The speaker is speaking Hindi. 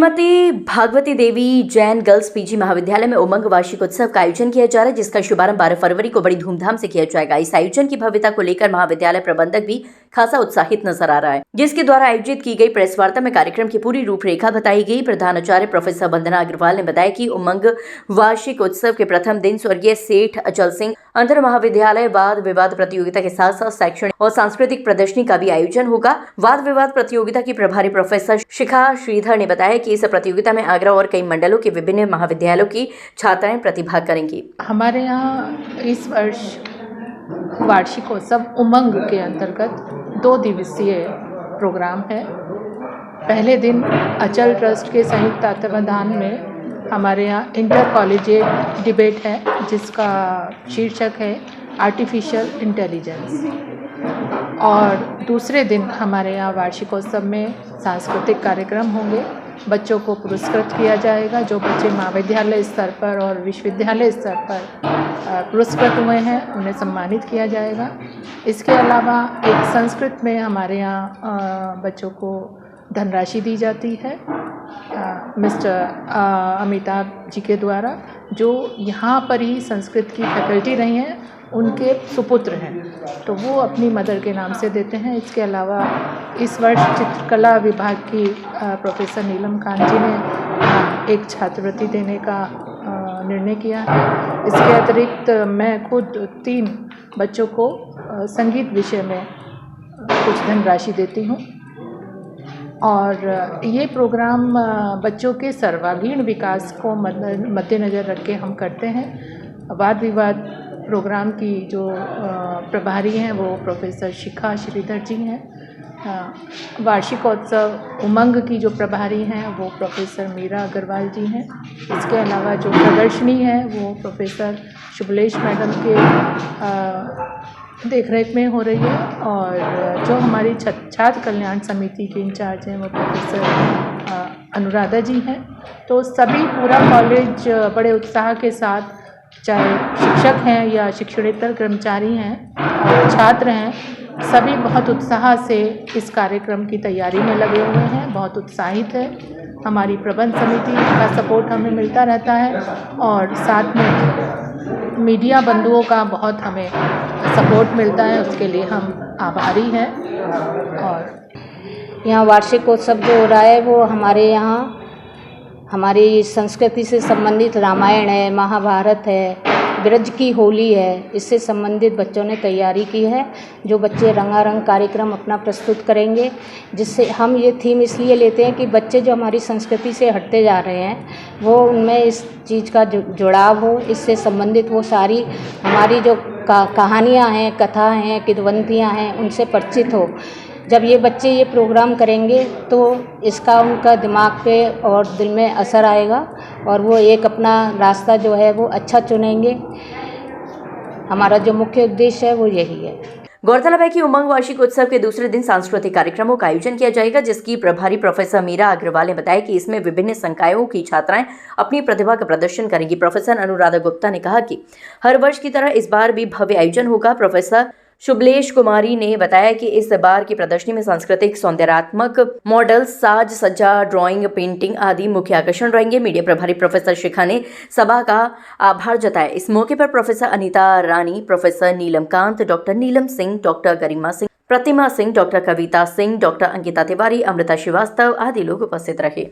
श्रीमती भागवती देवी जैन गर्ल्स पीजी महाविद्यालय में उमंग वार्षिक उत्सव का आयोजन किया जा रहा है, जिसका शुभारंभ 12 फरवरी को बड़ी धूमधाम से किया जाएगा। इस आयोजन की भव्यता को लेकर महाविद्यालय प्रबंधक भी खासा उत्साहित नजर आ रहा है, जिसके द्वारा आयोजित की गई प्रेस वार्ता में कार्यक्रम की पूरी रूपरेखा बताई गई। प्रधानाचार्य प्रोफेसर वंदना अग्रवाल ने बताया कि उमंग वार्षिक उत्सव के प्रथम दिन स्वर्गीय सेठ अचल सिंह अंतर महाविद्यालय वाद विवाद प्रतियोगिता के साथ साथ शैक्षणिक और सांस्कृतिक प्रदर्शनी का भी आयोजन होगा। वाद विवाद प्रतियोगिता की प्रभारी प्रोफेसर शिखा श्रीधर ने बताया कि इस प्रतियोगिता में आगरा और कई मंडलों के विभिन्न महाविद्यालयों की छात्राएं प्रतिभाग करेंगी। हमारे यहाँ इस वर्ष वार्षिकोत्सव उमंग के अंतर्गत 2 दिवसीय प्रोग्राम है। पहले दिन अचल ट्रस्ट के संयुक्त तत्वावधान में हमारे यहाँ इंटर कॉलेजिएट डिबेट है, जिसका शीर्षक है आर्टिफिशियल इंटेलिजेंस। और दूसरे दिन हमारे यहाँ वार्षिकोत्सव में सांस्कृतिक कार्यक्रम होंगे। बच्चों को पुरस्कृत किया जाएगा। जो बच्चे महाविद्यालय स्तर पर और विश्वविद्यालय स्तर पर पुरस्कृत हुए हैं उन्हें सम्मानित किया जाएगा। इसके अलावा एक संस्कृत में हमारे यहाँ बच्चों को धनराशि दी जाती है मिस्टर अमिताभ जी के द्वारा, जो यहाँ पर ही संस्कृत की फैकल्टी रही हैं, उनके सुपुत्र हैं, तो वो अपनी मदर के नाम से देते हैं। इसके अलावा इस वर्ष चित्रकला विभाग की प्रोफेसर नीलम कांत जी ने एक छात्रवृत्ति देने का निर्णय किया है। इसके अतिरिक्त मैं खुद 3 बच्चों को संगीत विषय में कुछ धनराशि देती हूँ। और ये प्रोग्राम बच्चों के सर्वांगीण विकास को मद्देनज़र रख के हम करते हैं। वाद विवाद प्रोग्राम की जो प्रभारी हैं वो प्रोफेसर शिखा श्रीधर जी हैं। वार्षिकोत्सव उमंग की जो प्रभारी हैं वो प्रोफेसर मीरा अग्रवाल जी हैं। इसके अलावा जो प्रदर्शनी है वो प्रोफेसर शुभलेश मैडम के देखरेख में हो रही है। और जो हमारी छात्र कल्याण समिति के इंचार्ज हैं वो प्रोफेसर अनुराधा जी हैं। तो सभी पूरा कॉलेज बड़े उत्साह के साथ, चाहे शिक्षक हैं या शिक्षणेतर कर्मचारी हैं, छात्र हैं, सभी बहुत उत्साह से इस कार्यक्रम की तैयारी में लगे हुए हैं, बहुत उत्साहित है। हमारी प्रबंध समिति का सपोर्ट हमें मिलता रहता है और साथ में मीडिया बंधुओं का बहुत हमें सपोर्ट मिलता है, उसके लिए हम आभारी हैं। और यहाँ वार्षिकोत्सव जो हो रहा है वो हमारे यहाँ हमारी संस्कृति से संबंधित रामायण है, महाभारत है, ब्रज की होली है, इससे संबंधित बच्चों ने तैयारी की है। जो बच्चे रंगारंग कार्यक्रम अपना प्रस्तुत करेंगे, जिससे हम ये थीम इसलिए लेते हैं कि बच्चे जो हमारी संस्कृति से हटते जा रहे हैं वो उनमें इस चीज़ का जुड़ाव हो, इससे संबंधित वो सारी हमारी जो कहानियाँ हैं, कथा हैं, किंवदंतियाँ हैं, उनसे परिचित हो। जब ये बच्चे ये प्रोग्राम करेंगे तो इसका उनका दिमाग पे और दिल में असर आएगा और वो एक अपना रास्ता जो है वो अच्छा चुनेंगे। हमारा जो मुख्य उद्देश्य है वो यही है। गौरतलब है कि उमंग वार्षिक उत्सव के दूसरे दिन सांस्कृतिक कार्यक्रमों का आयोजन किया जाएगा, जिसकी प्रभारी प्रोफेसर मीरा अग्रवाल ने बताया कि इसमें विभिन्न संकायों की छात्राएं अपनी प्रतिभा का प्रदर्शन करेंगी। प्रोफेसर अनुराधा गुप्ता ने कहा कि हर वर्ष की तरह इस बार भी भव्य आयोजन होगा। प्रोफेसर शुभलेश कुमारी ने बताया कि इस बार की प्रदर्शनी में सांस्कृतिक, सौंदर्यात्मक मॉडल, साज सज्जा, ड्राइंग, पेंटिंग आदि मुख्य आकर्षण रहेंगे। मीडिया प्रभारी प्रोफेसर शिखा ने सभा का आभार जताया। इस मौके पर प्रोफेसर अनीता रानी, प्रोफेसर नीलम कांत, डॉक्टर नीलम सिंह, डॉक्टर गरिमा सिंह, प्रतिमा सिंह, डॉक्टर कविता सिंह, डॉक्टर अंकिता तिवारी, अमृता श्रीवास्तव आदि लोग उपस्थित रहे।